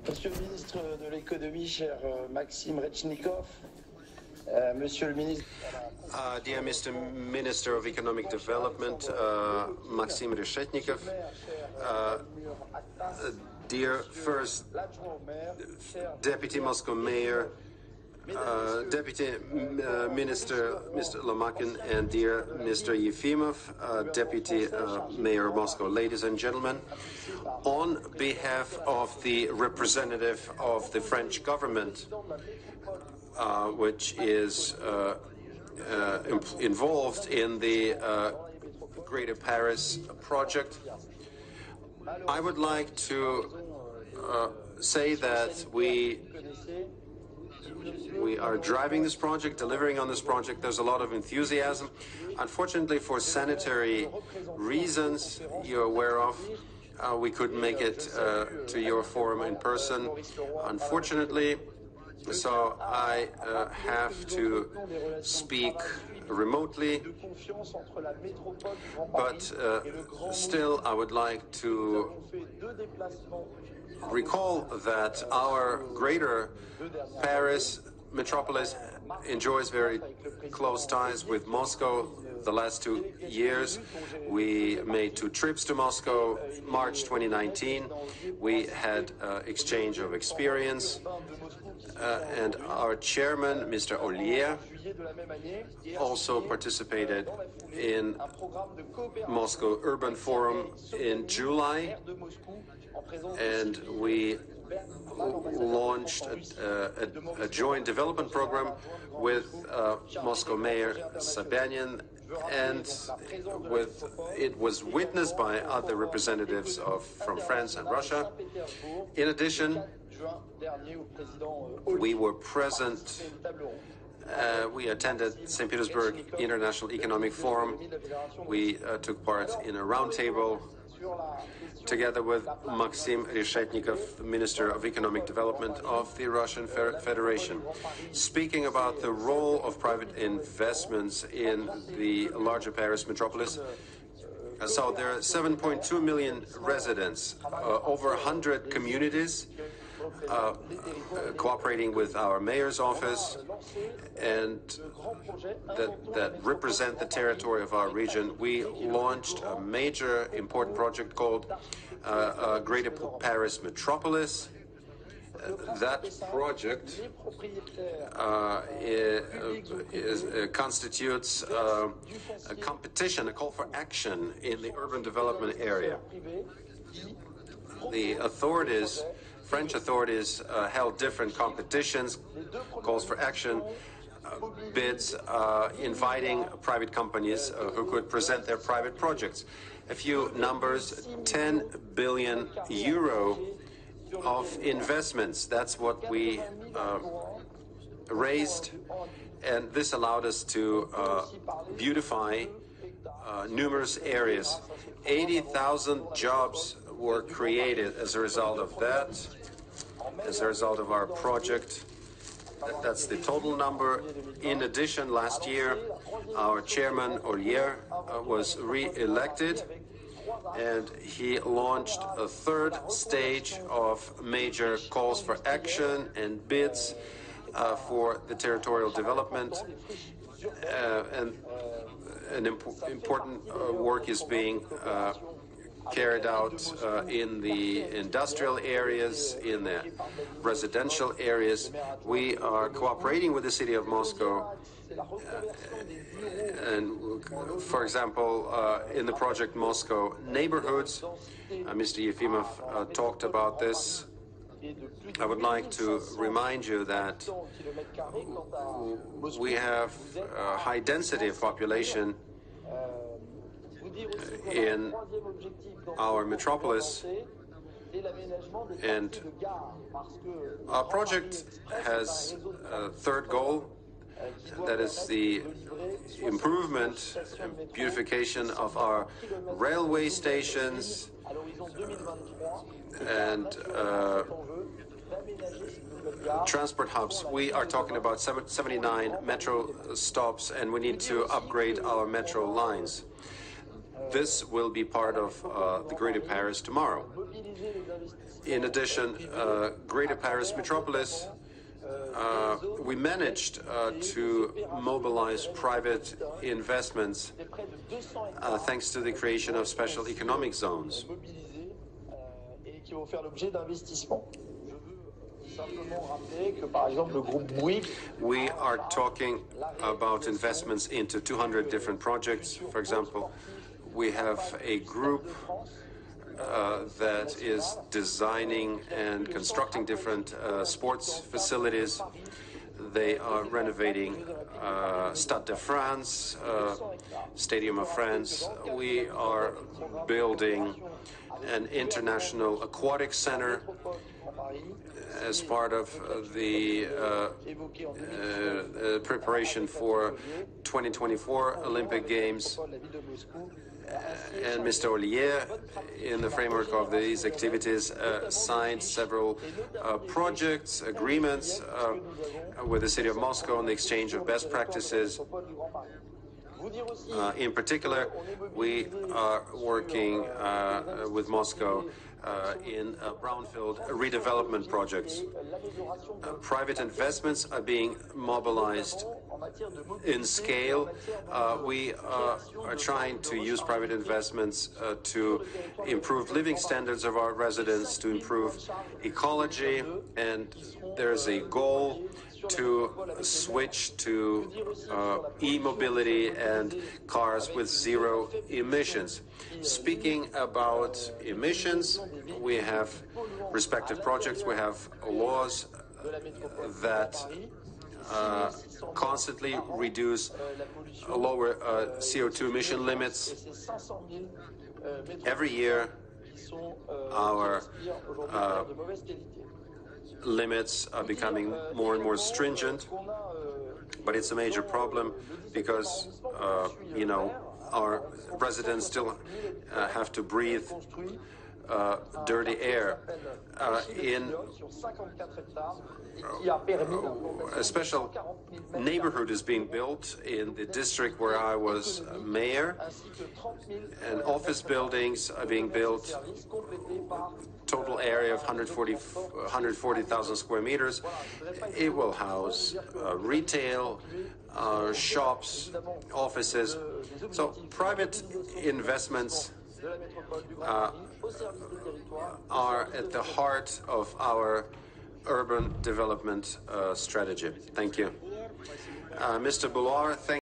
Monsieur le ministre de l'économie, cher Maxime Rechnikov, Monsieur le ministre. Dear Mr. Minister of Economic Development, Maxim Reshetnikov, dear First Deputy Moscow Mayor, Deputy Minister Mr. Lomakin, and dear Mr. Yefimov, Deputy Mayor of Moscow, ladies and gentlemen, on behalf of the representative of the French government, which is involved in the Greater Paris project, I would like to say that we are driving this project, delivering on this project. There's a lot of enthusiasm. Unfortunately, for sanitary reasons you're aware of, we couldn't make it to your forum in person, unfortunately. So I have to speak remotely, but still I would like to recall that our Greater Paris metropolis enjoys very close ties with Moscow. The last 2 years, we made 2 trips to Moscow. March 2019, we had exchange of experience, and our chairman, Mr. Ollier, also participated in Moscow Urban Forum in July, and we launched a joint development program with Moscow Mayor Sobyanin, and it was witnessed by other representatives from France and Russia. In addition, we were present. We attended St. Petersburg International Economic Forum. We took part in a roundtable together with Maxim Reshetnikov, Minister of Economic Development of the Russian Federation, speaking about the role of private investments in the larger Paris metropolis. So there are 7.2 million residents, over 100 communities cooperating with our mayor's office, and that represent the territory of our region. We launched a major important project called Greater Paris Metropolis. That project constitutes a competition, a call for action in the urban development area. The authorities, French authorities, held different competitions, calls for action, bids inviting private companies who could present their private projects. A few numbers: 10 billion euro of investments. That's what we raised, and this allowed us to beautify numerous areas. 80,000 jobs were created as a result of that, as a result of our project. That's the total number. In addition, last year, our chairman, Ollier, was re-elected, and he launched a 3rd stage of major calls for action and bids for the territorial development. And important work is being carried out in the industrial areas, in the residential areas. We are cooperating with the city of Moscow, and for example, in the project Moscow Neighborhoods, Mr. Yefimov talked about this. I would like to remind you that we have a high density of population in our metropolis, and our project has a 3rd goal, that is the improvement and beautification of our railway stations and transport hubs. We are talking about 79 metro stops, and we need to upgrade our metro lines. This will be part of the Greater Paris tomorrow. In addition, Greater Paris Metropolis, we managed to mobilize private investments thanks to the creation of special economic zones. We are talking about investments into 200 different projects. For example, we have a group that is designing and constructing different sports facilities. They are renovating Stade de France, Stadium of France. We are building an international aquatic center as part of the preparation for 2024 Olympic Games. And Mr. Ollier, in the framework of these activities, signed several projects, agreements with the city of Moscow on the exchange of best practices. In particular, we are working with Moscow in brownfield redevelopment projects. Private investments are being mobilized in scale. We are trying to use private investments to improve living standards of our residents, to improve ecology, and there's a goal to switch to e-mobility and cars with zero emissions. Speaking about emissions, we have respective projects, we have laws that constantly reduce lower CO2 emission limits. Every year, our limits are becoming more and more stringent, but it's a major problem because, our residents still have to breathe dirty air. A special neighborhood is being built in the district where I was mayor, and office buildings are being built, total area of 140,000 square meters. It will house retail, shops, offices. So private investments are at the heart of our urban development strategy. Thank you. Mr. Bouloir, thank